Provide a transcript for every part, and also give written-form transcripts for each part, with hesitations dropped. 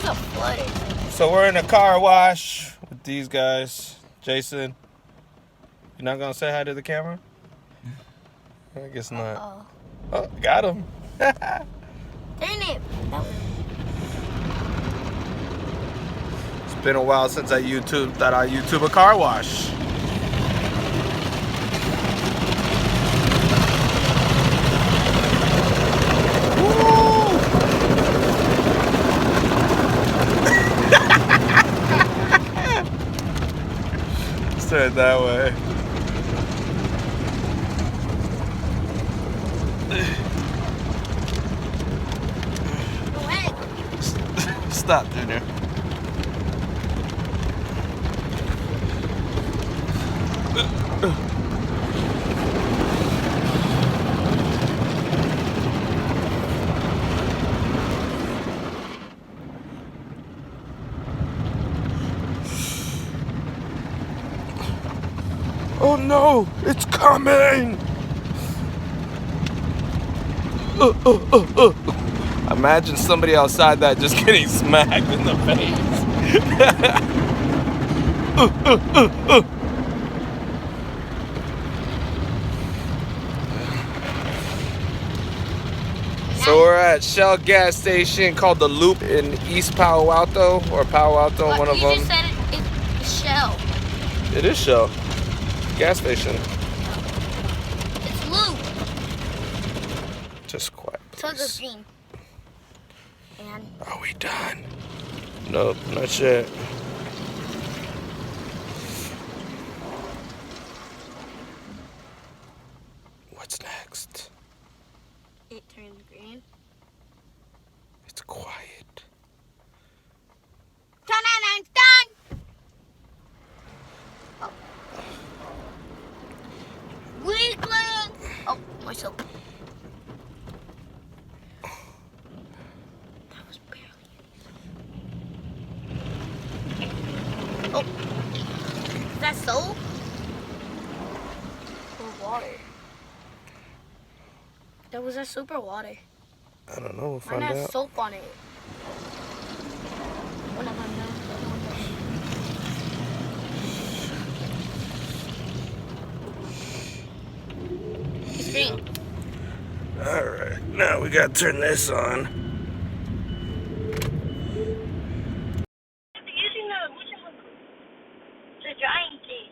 was a flooding. So we're in a car wash with these guys. Jason, you're not gonna say hi to the camera? I guess not. Oh, got him. Dang it. It's been a while since I thought I'd YouTube a car wash. Let's turn it that way. Stop, Junior. Oh no, it's coming! Imagine somebody outside that just getting smacked in the face. So we're at Shell gas station called The Loop in East Palo Alto, or Palo Alto, one of them. You just said it's Shell. It is Shell. Gas station. It's Loop. Just quiet, So please. the green. And Are we done? Nope, not yet. What's next? it turns green. It's quiet. It's done! Oh. Weakling! Oh, myself. That was barely. Oh. Is that soap? Or water? That was that soap or water? I don't know, we'll Mine find has out. soap on it. What am I doing? It's green. Alright, now we gotta turn this on. Using the drying thing.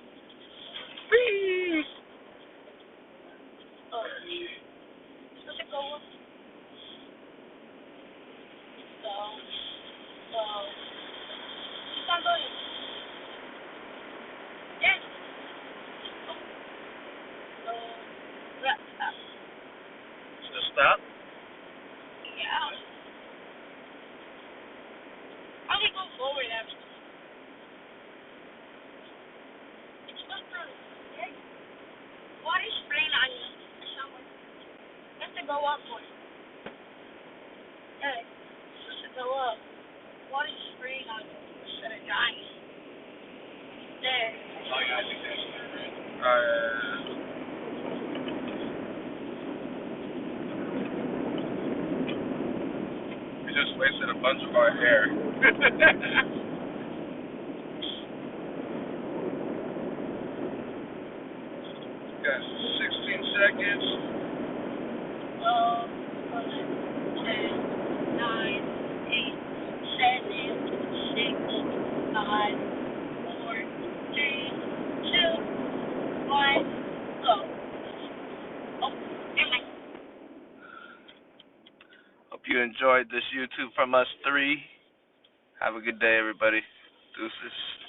Oh. Does it go up? It's not going. Yes. Stop? Yeah. How do we go forward after? It's not through. Water spraying on you or somewhere. You have to go upward. Yeah. It's supposed to go up. Water spraying on you instead of drying. There. Oh, yeah, I think that's right. We just wasted a bunch of our hair. Got 16 seconds. 10, 9, 8, 7, 6, 5, 4, 3, 2, 1, go. Oh, and Hope you enjoyed this YouTube from us three. Have a good day, everybody. Deuces.